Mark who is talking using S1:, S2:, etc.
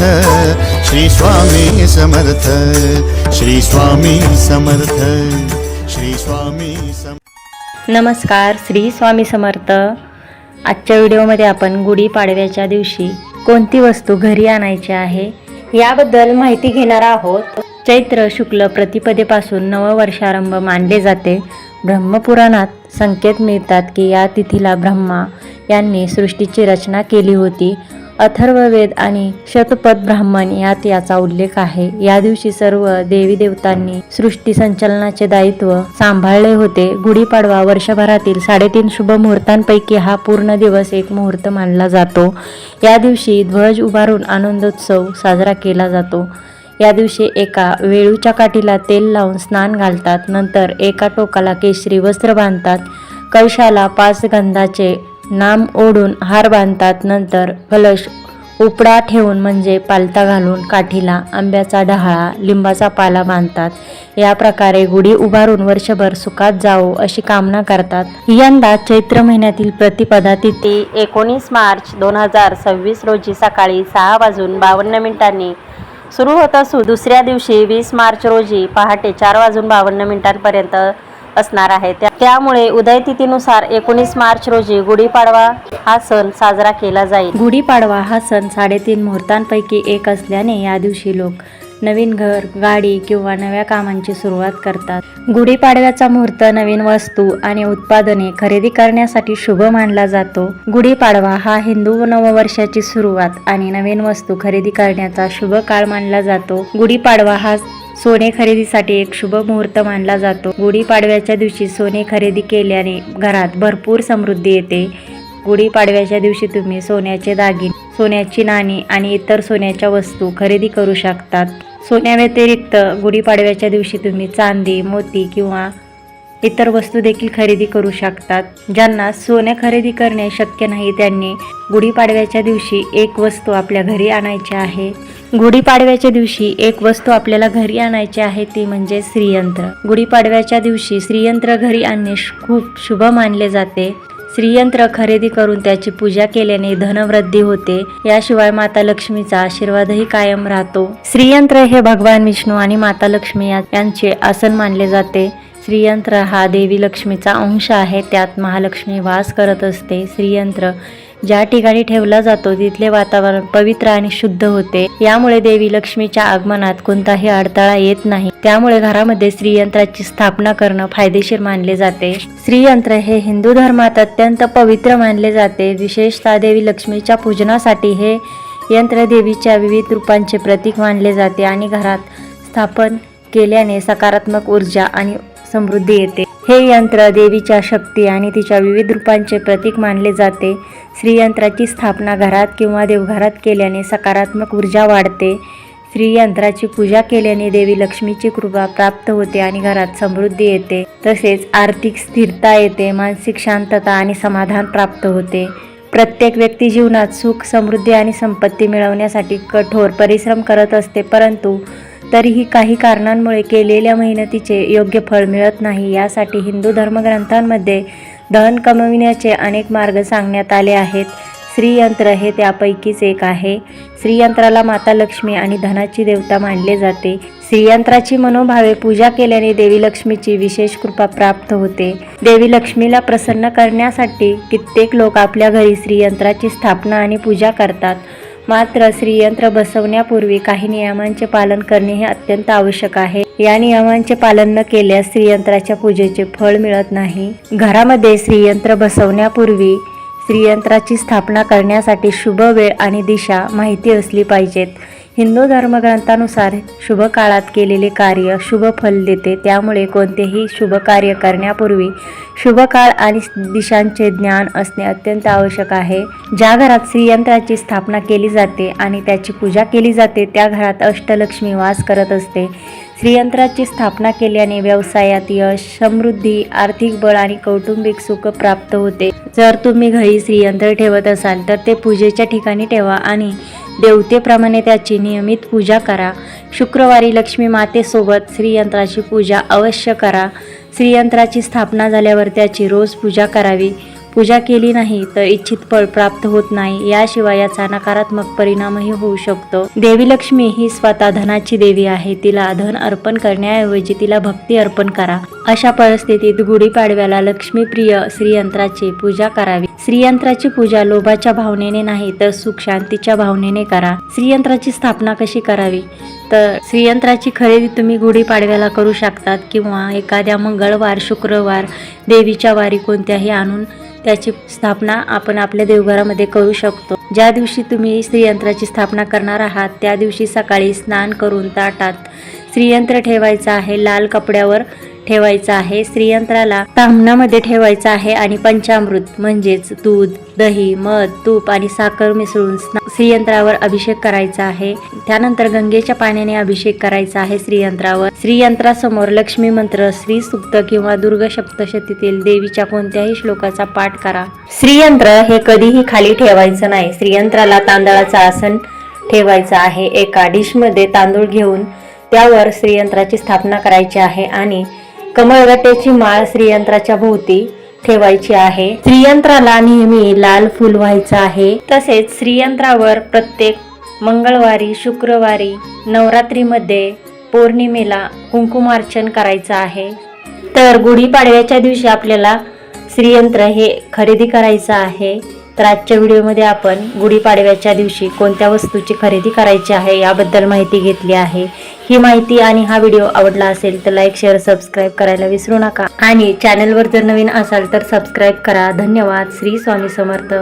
S1: श्री स्वामी समर्थ, श्री स्वामी समर्थ, श्री स्वामी समर्थ।
S2: नमस्कार, श्री स्वामी समर्थ। आजच्या व्हिडिओमध्ये आपण गुढीपाडव्याच्या दिवशी कोणती वस्तू घरी आणायची आहे याबद्दल माहिती घेणार आहोत। चैत्र शुक्ल प्रतिपदेपासून नववर्षारंभ मानले जाते। ब्रह्मपुराणात संकेत मिळतात की या तिथीला ब्रह्मा यांनी सृष्टीची रचना केली होती। अथर्ववेद आणि शतपथ ब्राह्मण यात याचा उल्लेख आहे। या दिवशी सर्व देवी देवतांनी सृष्टी संचलनाचे दायित्व सांभाळले होते। गुढीपाडवा वर्षभरातील 3.5 शुभ मुहूर्तांपैकी हा पूर्ण दिवस एक मुहूर्त मानला जातो। या दिवशी ध्वज उभारून आनंदोत्सव साजरा केला जातो। या दिवशी एका वेळूच्या काठीला तेल लावून स्नान घालतात। नंतर एका टोकाला केशरी वस्त्र बांधतात। कलशाला 5 गंधाचे नाम ओढून हार बांधतात। नंतर कलश उपडा ठेवून म्हणजे पालथा घालून काठीला आंब्याचा डहाळा लिंबाचा पाला बांधतात। या प्रकारे गुढी उभारून वर्षभर सुखात जावो अशी कामना करतात। यंदा चैत्र महिन्यातील प्रतिपदा तिथी 19 मार्च 2026 रोजी सकाळी 6:52 सुरू होत असून दुसऱ्या दिवशी 20 मार्च रोजी पहाटे 4:52 असणार आहे। त्यामुळे उदयतिथीनुसार 19 मार्च रोजी गुढीपाडवा हा सण साजरा केला जाईल। गुढीपाडवा हा सण 3.5 मुहूर्तांपैकी एक असल्याने या दिवशी लोक नवीन घर, गाडी किंवा नव्या कामांची सुरुवात करतात। गुढीपाडव्याचा मुहूर्त नवीन वस्तू आणि उत्पादने खरेदी करण्यासाठी शुभ मानला जातो। गुढीपाडवा हा हिंदू नववर्षाची सुरुवात आणि नवीन वस्तू खरेदी करण्याचा शुभ काळ मानला जातो। गुढीपाडवा हा सोने खरेदीसाठी एक शुभ मुहूर्त मानला जातो। गुढीपाडव्याच्या दिवशी सोने खरेदी केल्याने घरात भरपूर समृद्धी येते। गुढीपाडव्याच्या दिवशी तुम्ही सोन्याचे दागिने, सोन्याची नाणी आणि इतर सोन्याच्या वस्तू खरेदी करू शकतात। सोन्याव्यतिरिक्त गुढीपाडव्याच्या दिवशी तुम्ही चांदी, मोती किंवा इतर वस्तू देखील खरेदी करू शकतात। ज्यांना सोने खरेदी करणे शक्य नाही त्यांनी गुढीपाडव्याच्या दिवशी एक वस्तू आपल्या घरी आणायची आहे। गुढीपाडव्याच्या दिवशी एक वस्तू आपल्याला घरी आणायची आहे ती म्हणजे श्रीयंत्र। गुढीपाडव्याच्या दिवशी श्रीयंत्र घरी आणणे खूप शुभ मानले जाते। श्रीयंत्र खरेदी करून त्याची पूजा केल्याने धनवृद्धी होते। याशिवाय माता लक्ष्मीचा आशीर्वादही कायम राहतो। श्रीयंत्र हे भगवान विष्णू आणि माता लक्ष्मी यांचे आसन मानले जाते। श्रीयंत्र हा देवी लक्ष्मीचा अंश आहे, त्यात महालक्ष्मी वास करत असते। श्रीयंत्र ज्या ठिकाणी ठेवला जातो तिथले वातावरण पवित्र आणि शुद्ध होते। यामुळे देवी लक्ष्मीच्या आगमनात कोणताही अडथळा येत नाही। त्यामुळे घरामध्ये श्रीयंत्राची स्थापना करणं फायदेशीर मानले जाते। श्रीयंत्र हे हिंदू धर्मात अत्यंत पवित्र मानले जाते। विशेषतः देवी लक्ष्मीच्या पूजनासाठी हे यंत्र देवीच्या विविध रूपांचे प्रतीक मानले जाते आणि घरात स्थापन केल्याने सकारात्मक ऊर्जा आणि समृद्धी येते। हे यंत्र देवीच्या शक्ती आणि तिच्या विविध रूपांचे प्रतीक मानले जाते। श्रीयंत्राची स्थापना घरात किंवा देवघरात केल्याने सकारात्मक ऊर्जा वाढते। श्रीयंत्राची पूजा केल्याने देवी लक्ष्मीची कृपा प्राप्त होते आणि घरात समृद्धी येते। तसेच आर्थिक स्थिरता येते, मानसिक शांतता आणि समाधान प्राप्त होते। प्रत्येक व्यक्ती जीवनात सुख, समृद्धी आणि संपत्ती मिळवण्यासाठी कठोर परिश्रम करत असते, परंतु तरीही काही कारणांमुळे केलेल्या मेहनतीचे योग्य फळ मिळत नाही। यासाठी हिंदू धर्मग्रंथांमध्ये धन कमविण्याचे अनेक मार्ग सांगण्यात आले आहेत। श्रीयंत्र हे त्यापैकीच एक आहे। श्रीयंत्राला माता लक्ष्मी आणि धनाची देवता मानले जाते। श्रीयंत्राची मनोभावे पूजा केल्याने देवी लक्ष्मीची विशेष कृपा प्राप्त होते। देवी लक्ष्मीला प्रसन्न करण्यासाठी कित्येक लोक आपल्या घरी श्रीयंत्राची स्थापना आणि पूजा करतात। मात्र श्रीयंत्र बसवण्यापूर्वी काही नियमांचे पालन करणे हे अत्यंत आवश्यक आहे। या नियमांचे पालन न केल्यास श्रीयंत्राच्या पूजेचे फळ मिळत नाही। घरामध्ये श्रीयंत्र बसवण्यापूर्वी श्रीयंत्राची स्थापना करण्यासाठी शुभ वेळ आणि दिशा माहिती असली पाहिजेत। हिंदू धर्मग्रंथानुसार शुभ काळात केलेले कार्य शुभ फल देते। त्यामुळे कोणतेही शुभ कार्य करण्यापूर्वी शुभ काळ आणि दिशांचे ज्ञान असणे अत्यंत आवश्यक आहे। ज्या घरात श्रीयंत्राची स्थापना केली जाते आणि त्याची पूजा केली जाते त्या घरात अष्टलक्ष्मी वास करत असते। श्रीयंत्राची स्थापना केल्याने व्यवसायात यश, समृद्धी, आर्थिक बळ आणि कौटुंबिक सुख प्राप्त होते। जर तुम्ही घरी श्रीयंत्र ठेवत असाल तर ते पूजेच्या ठिकाणी ठेवा आणि देवतेप्रमाणे त्याची नियमित पूजा करा। शुक्रवारी लक्ष्मी मातेसोबत श्रीयंत्राची पूजा अवश्य करा। श्रीयंत्राची स्थापना झाल्यावर त्याची रोज पूजा करावी। पूजा केली नाही तर इच्छित फळ प्राप्त होत नाही, याशिवाय याचा नकारात्मक परिणामही होऊ शकतो. देवी लक्ष्मी ही स्वतः धनाची देवी आहे. तिला धन अर्पण करण्याऐवजी तिला भक्ती अर्पण करा. अशा परिस्थितीत गुढीपाडव्याला लक्ष्मीप्रिय श्रीयंत्राची पूजा करावी. श्रीयंत्राची पूजा लोभाच्या भावनेने नाही तर सुख शांतीच्या भावनेने करा. श्रीयंत्राची स्थापना कशी करावी तर श्रीयंत्राची खरेदी तुम्ही गुढीपाडव्याला करू शकतात किंवा एखाद्या मंगळवार, शुक्रवार देवीच्या वारी कोणत्याही आणून त्याची स्थापना आपण आपल्या देवघरामध्ये करू शकतो. ज्या दिवशी तुम्ही श्रीयंत्राची स्थापना करणार आहात त्या दिवशी सकाळी स्नान करून ताटात श्रीयंत्र ठेवायचं आहे, लाल कपड्यावर ठेवायचं आहे. श्रीयंत्राला ताम्हणामध्ये ठेवायचं आहे आणि पंचामृत म्हणजेच दूध, दही, मध, तूप आणि साखर मिसळून श्रीयंत्रावर अभिषेक करायचा आहे. त्यानंतर गंगेच्या पाण्याने अभिषेक करायचा आहे श्रीयंत्रावर. श्रीयंत्रासमोर लक्ष्मी मंत्र, श्री सुक्त किंवा दुर्गा सप्तशतीतील देवीच्या कोणत्याही श्लोकाचा पाठ करा. श्रीयंत्र हे कधीही खाली ठेवायचं नाही. श्रीयंत्राला तांदळाचं आसन ठेवायचं आहे. एका डिशमध्ये तांदूळ घेऊन त्यावर श्रीयंत्राची स्थापना करायची आहे आणि कमळगट्ट्याची माळ श्रीयंत्राच्या भोवती ठेवायची आहे. श्रीयंत्राला नेहमी लाल फूल व्हायचं आहे. तसेच श्रीयंत्रावर प्रत्येक मंगळवारी, शुक्रवारी, नवरात्रीमध्ये, पौर्णिमेला कुंकुमार्चन करायचं आहे. तर गुढीपाडव्याच्या दिवशी आपल्याला श्रीयंत्र हे खरेदी करायचं आहे. तर आजच्या व्हिडिओमध्ये आपण गुढीपाडव्याच्या दिवशी कोणत्या वस्तूची खरेदी करायची आहे याबद्दल माहिती घेतली आहे. ही माहिती आणि हा व्हिडिओ आवडला असेल तर लाईक, शेअर, सबस्क्राईब करायला विसरू नका आणि चॅनलवर जर नवीन असाल तर सबस्क्राईब करा. धन्यवाद. श्री स्वामी समर्थ.